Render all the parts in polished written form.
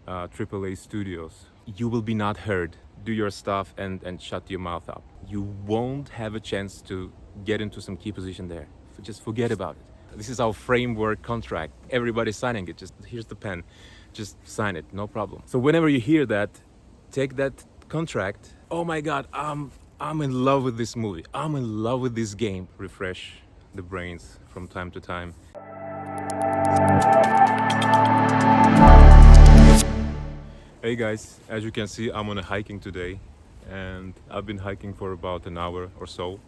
AAA studios, you will be not heard. Do your stuff and shut your mouth up. You won't have a chance to get into some key position there. Just forget about it. This is our framework contract. Everybody's signing it. Just here's the pen. Just sign it, no problem. So whenever you hear that, take that contract. Oh my God, I'm in love with this movie. I'm in love with this game. Refresh the brains from time to time. Hey guys, as you can see, I'm on a hiking today, and I've been hiking for about an hour or so,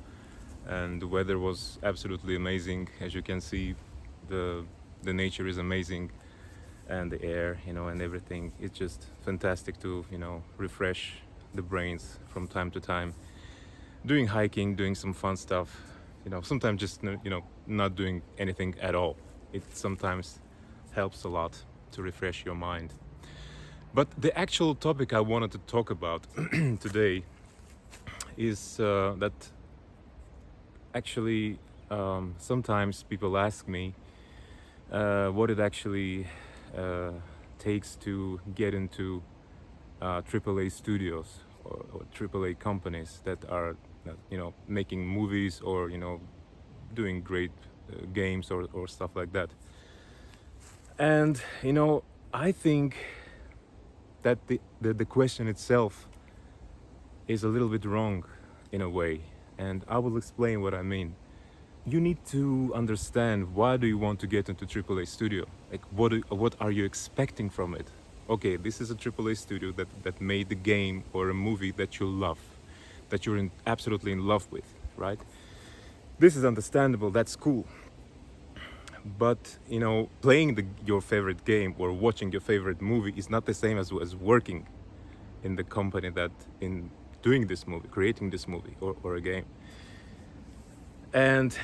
and the weather was absolutely amazing. As you can see, the nature is amazing, and the air, and everything. It's just fantastic to, refresh the brains from time to time. Doing hiking, doing some fun stuff, sometimes just, not doing anything at all. It sometimes helps a lot to refresh your mind. But the actual topic I wanted to talk about today is that actually sometimes people ask me what it actually takes to get into AAA studios or AAA companies that are making movies or doing great games or stuff like that. And I think that the question itself is a little bit wrong in a way, and I will explain what I mean. You need to understand, why do you want to get into AAA studio? Like, what are you expecting from it? Okay, this is a AAA studio that made the game or a movie that you love, that you're absolutely in love with, right? This is understandable, that's cool. But playing your favorite game or watching your favorite movie is not the same as working in the company that in doing this movie, creating this movie or a game. And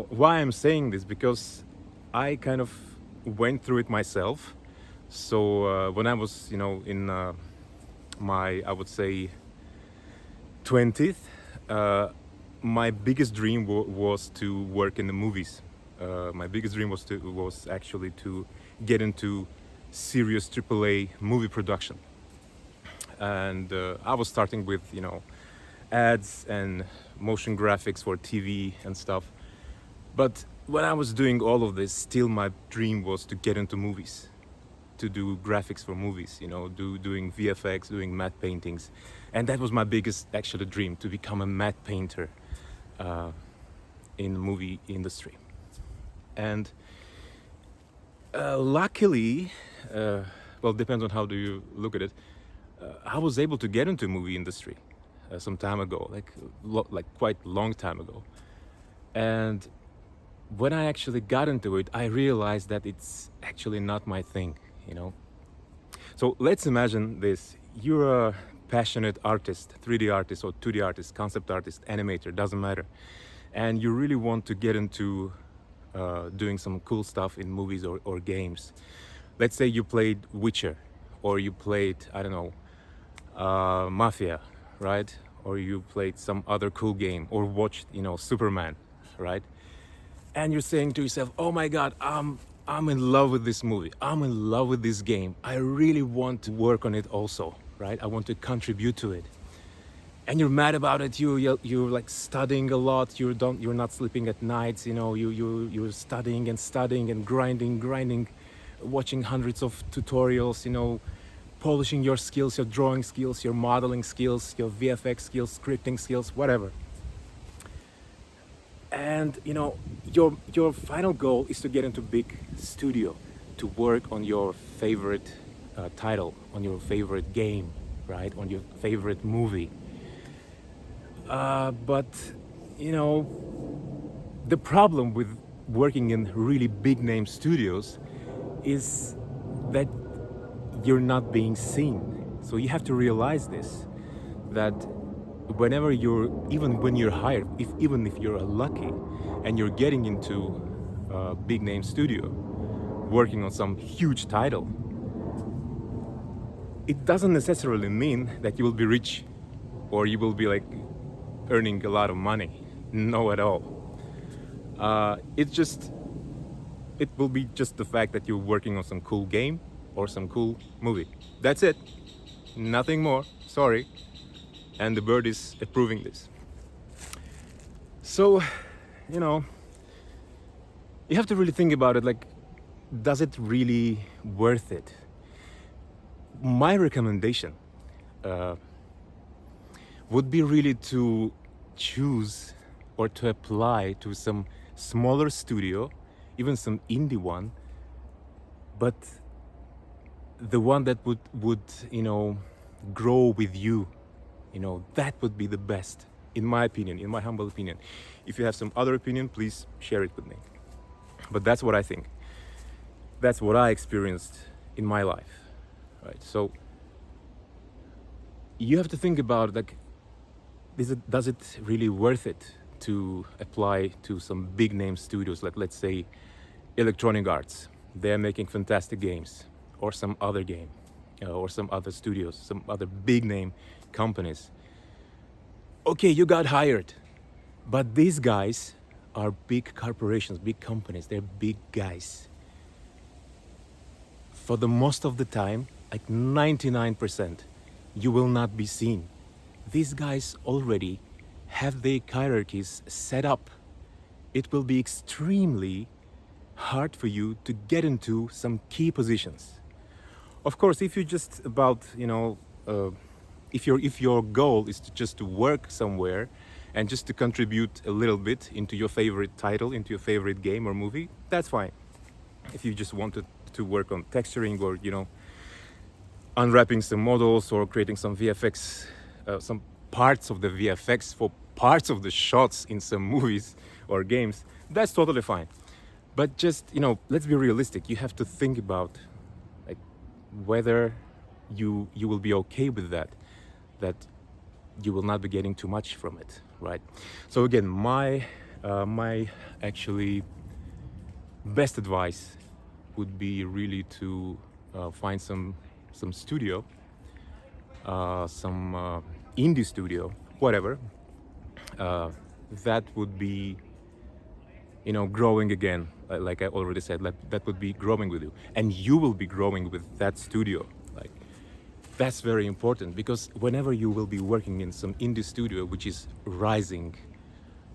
why I'm saying this, because I kind of went through it myself. So when I was in my, I would say, 20th, my biggest dream was to work in the movies. My biggest dream was actually to get into serious AAA movie production, and I was starting with ads and motion graphics for TV and stuff. But when I was doing all of this, still my dream was to get into movies, to do graphics for movies, doing VFX, doing matte paintings, and that was my biggest actually dream, to become a matte painter in the movie industry. And luckily, well, depends on how do you look at it, I was able to get into movie industry some time ago, like quite long time ago. And when I actually got into it, I realized that it's actually not my thing, So let's imagine this. You're a passionate artist, 3D artist or 2D artist, concept artist, animator, doesn't matter. And you really want to get into doing some cool stuff in movies or games. Let's say you played Witcher, or you played, I don't know, Mafia, right? Or you played some other cool game, or watched, Superman, right? And you're saying to yourself, oh my God, I'm in love with this movie. I'm in love with this game. I really want to work on it also, right? I want to contribute to it. And you're mad about it. You're like studying a lot. You're not sleeping at nights. You're studying and grinding, watching hundreds of tutorials. Polishing your skills, your drawing skills, your modeling skills, your VFX skills, scripting skills, whatever. And your final goal is to get into big studio, to work on your favorite title, on your favorite game, right? On your favorite movie. But the problem with working in really big name studios is that you're not being seen. So you have to realize this, that whenever even when you're hired, even if you're lucky and you're getting into a big name studio, working on some huge title, it doesn't necessarily mean that you will be rich or you will be like earning a lot of money. No, at all. It will be just the fact that you're working on some cool game or some cool movie. That's it. Nothing more. Sorry. And the bird is approving this. So, you know, you have to really think about it, like, does it really worth it? My recommendation would be really to choose or to apply to some smaller studio, even some indie one, but the one that would you know, grow with you. You know, that would be the best, in my opinion, in my humble opinion. If you have some other opinion, please share it with me. But that's what I think. That's what I experienced in my life, right? So you have to think about, like, does it really worth it to apply to some big name studios, like, let's say, Electronic Arts. They're making fantastic games, or some other game, or some other studios, some other big name companies. Okay, you got hired, but these guys are big corporations, big companies. They're big guys. For the most of the time, like 99%, you will not be seen. These guys already have their hierarchies set up. It will be extremely hard for you to get into some key positions. Of course, if you just about, you know, if your goal is to just to work somewhere and just to contribute a little bit into your favorite title, into your favorite game or movie, that's fine. If you just wanted to work on texturing, or, you know, unwrapping some models, or creating some VFX, some parts of the VFX for parts of the shots in some movies or games, that's totally fine. But just, you know, let's be realistic. You have to think about, like, whether you will be okay with that you will not be getting too much from it, right? So again, my actually best advice would be really to find some studio, some indie studio, whatever, that would be, you know, growing again, like I already said, that would be growing with you, and you will be growing with that studio. Like, that's very important, because whenever you will be working in some indie studio which is rising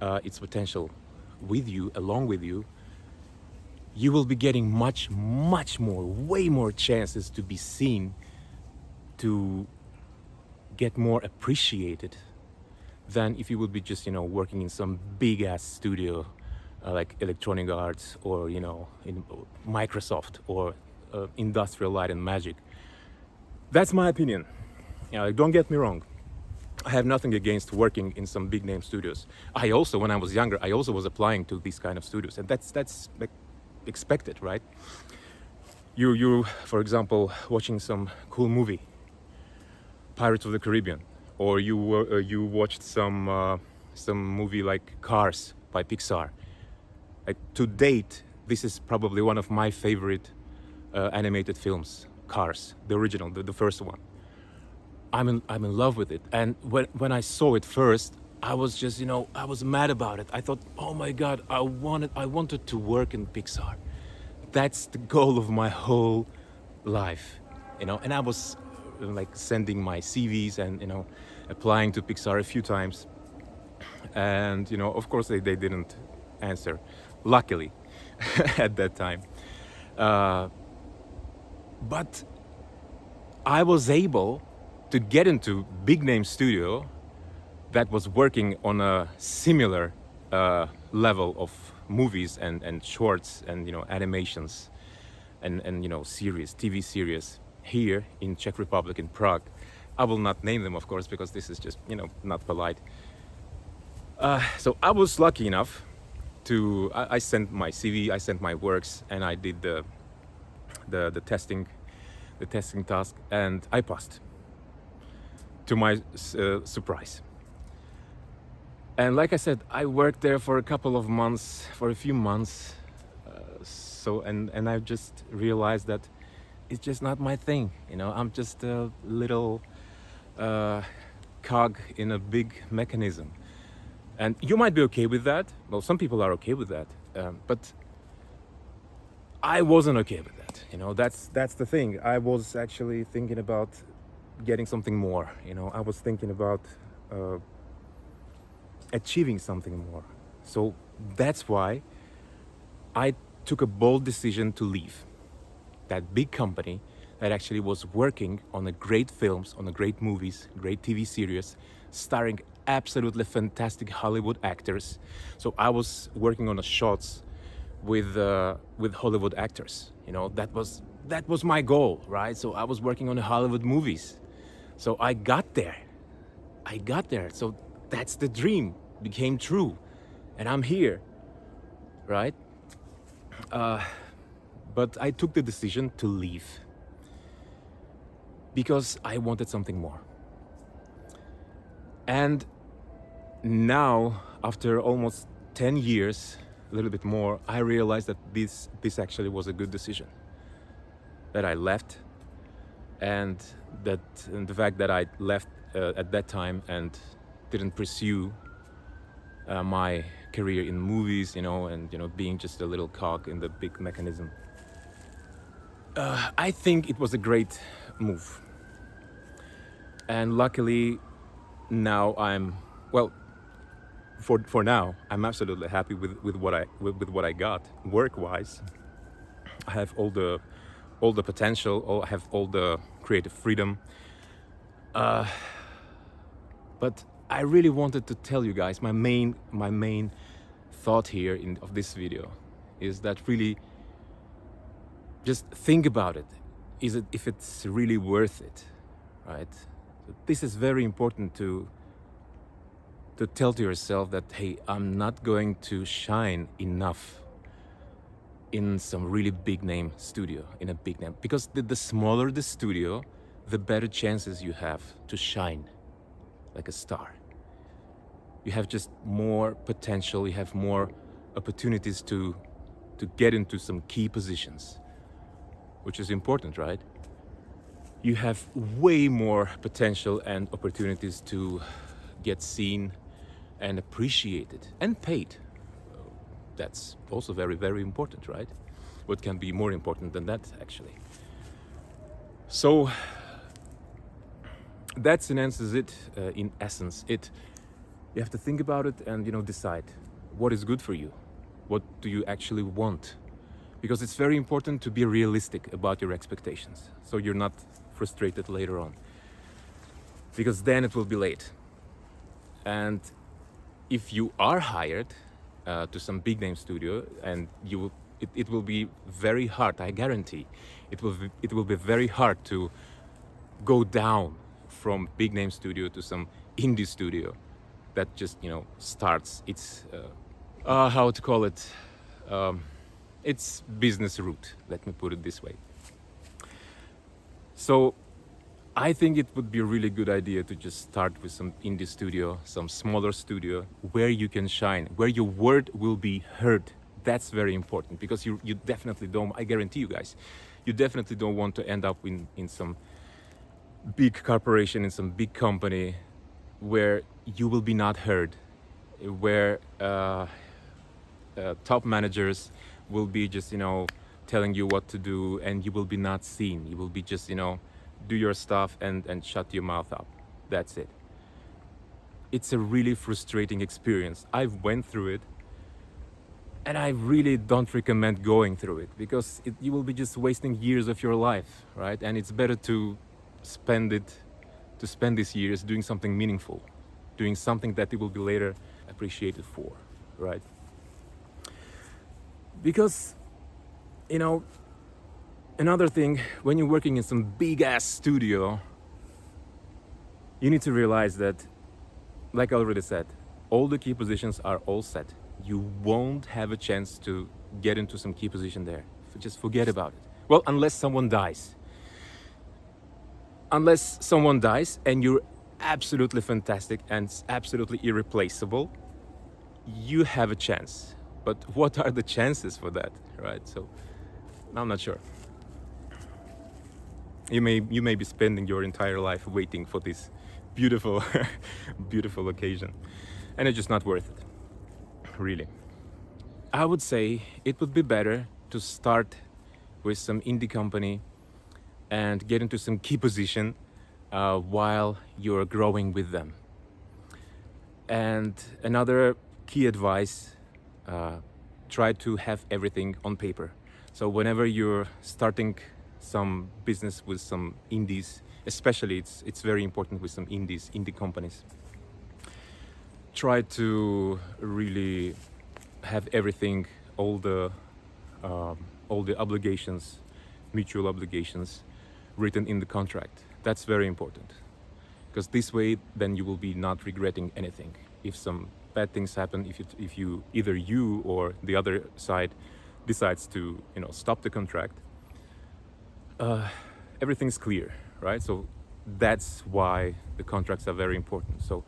its potential with you, along with you, you will be getting much more, way more chances to be seen, to get more appreciated, than if you would be just, you know, working in some big ass studio like Electronic Arts, or, you know, in Microsoft, or Industrial Light and Magic. That's my opinion. You know, don't get me wrong. I have nothing against working in some big name studios. I also, when I was younger, I also was applying to these kind of studios, and that's like expected, right? You, for example, watching some cool movie, Pirates of the Caribbean, or you watched some movie like Cars by Pixar. Like, to date, this is probably one of my favorite animated films, Cars, the original, the first one. I'm in love with it, and when I saw it first, I was just, you know, I was mad about it. I thought, oh my God, I wanted to work in Pixar. That's the goal of my whole life, you know. And I was like sending my CVs and, you know, applying to Pixar a few times, and, you know, of course they didn't answer, luckily, at that time. But I was able to get into big name studio that was working on a similar level of movies and shorts and, you know, animations and you know, series, TV series here in Czech Republic, in Prague. I will not name them, of course, because this is just, you know, not polite. So I was lucky enough to, I sent my CV, I sent my works, and I did the testing task, and I passed, to my surprise. And like I said, I worked there for a few months. So I just realized that it's just not my thing. You know, I'm just a little cog in a big mechanism. And you might be okay with that. Well, some people are okay with that. But I wasn't okay with that. You know, that's the thing. I was actually thinking about getting something more. You know, I was thinking about achieving something more. So that's why I took a bold decision to leave that big company that actually was working on a great films, on a great movies, great TV series, starring absolutely fantastic Hollywood actors. So I was working on the shots with Hollywood actors. You know, that was my goal, right? So I was working on the Hollywood movies. So I got there. So that's the dream became true, and I'm here, right? But I took the decision to leave because I wanted something more. And now, after almost 10 years, a little bit more, I realized that this actually was a good decision. That I left, and the fact that I left at that time and didn't pursue my career in movies, you know, and being just a little cog in the big mechanism. I think it was a great move, and luckily now for now I'm absolutely happy with what I got work-wise. I have all the potential, I have all the creative freedom. But I really wanted to tell you guys my main thought here of this video is that really just think about it. If it's really worth it, right? So this is very important to tell to yourself that, hey, I'm not going to shine enough in some really big name studio, in a big name, because the smaller the studio, the better chances you have to shine like a star. You have just more potential, you have more opportunities to get into some key positions, which is important, right? You have way more potential and opportunities to get seen and appreciated and paid. That's also very, very important, right? What can be more important than that, actually? So that's in essence it. You have to think about it and decide what is good for you. What do you actually want? Because it's very important to be realistic about your expectations, so you're not frustrated later on, because then it will be late. And if you are hired to some big name studio, and it will be very hard, I guarantee it will be very hard to go down from big name studio to some indie studio that just starts its how to call it, its business route, let me put it this way. So I think it would be a really good idea to just start with some indie studio, some smaller studio where you can shine, where your word will be heard. That's very important, because you definitely don't, I guarantee you guys, you definitely don't want to end up in some big corporation, in some big company where you will be not heard, where top managers will be just telling you what to do, and you will be not seen. You will be just do your stuff and shut your mouth up. That's it. It's a really frustrating experience. I've went through it, and I really don't recommend going through it, because you will be just wasting years of your life, right? And it's better to spend these years doing something meaningful, doing something that you will be later appreciated for, right? Because another thing, when you're working in some big ass studio, you need to realize that, like I already said, all the key positions are all set. You won't have a chance to get into some key position there. Just forget about it. Well, unless someone dies. Unless someone dies and you're absolutely fantastic and absolutely irreplaceable, you have a chance. But what are the chances for that, right? So I'm not sure. You may be spending your entire life waiting for this beautiful beautiful occasion, and it's just not worth it, really. I would say it would be better to start with some indie company and get into some key position while you're growing with them. And another key advice, try to have everything on paper. So whenever you're starting some business with some indies, especially it's very important with some indie companies, try to really have everything, all the obligations, mutual obligations, written in the contract. That's very important, because this way then you will be not regretting anything. If some bad things happen, if you either you or the other side decides to stop the contract, everything's clear, right? So that's why the contracts are very important. So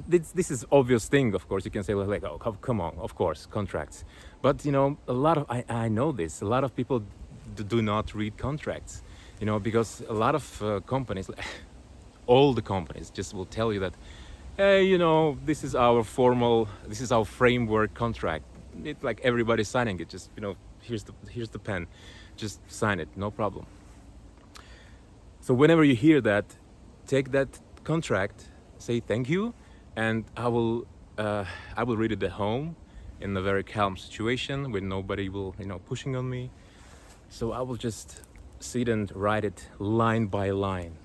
this is obvious thing, of course. You can say like, oh, come on, of course, contracts. But a lot of I know this. A lot of people do not read contracts, because a lot of companies, all the companies, just will tell you that, hey, this is our framework contract. It's like everybody's signing it. Just here's the pen, just sign it, no problem. So whenever you hear that, take that contract, say thank you, and I will read it at home in a very calm situation where nobody will pushing on me. So I will just sit and write it line by line,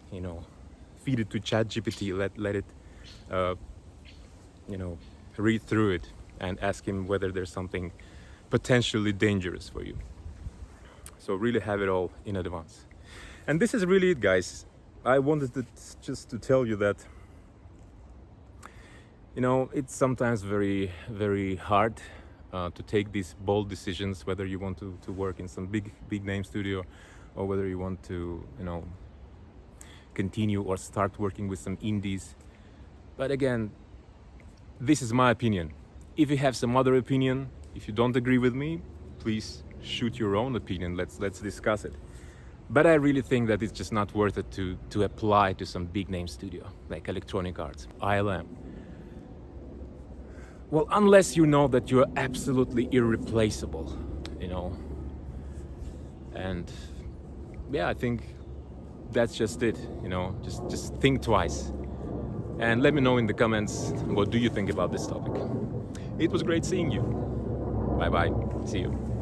feed it to ChatGPT, let it read through it and ask him whether there's something potentially dangerous for you. So really have it all in advance. And this is really it, guys. I wanted just to tell you that it's sometimes very, very hard to take these bold decisions, whether you want to work in some big name studio, or whether you want to continue or start working with some indies. But again, this is my opinion. If you have some other opinion, if you don't agree with me, please shoot your own opinion. Let's discuss it. But I really think that it's just not worth it to apply to some big name studio like Electronic Arts, ILM. Well, unless you know that you're absolutely irreplaceable, and yeah, I think that's just it, just think twice. And let me know in the comments, what do you think about this topic? It was great seeing you. Bye bye, see you.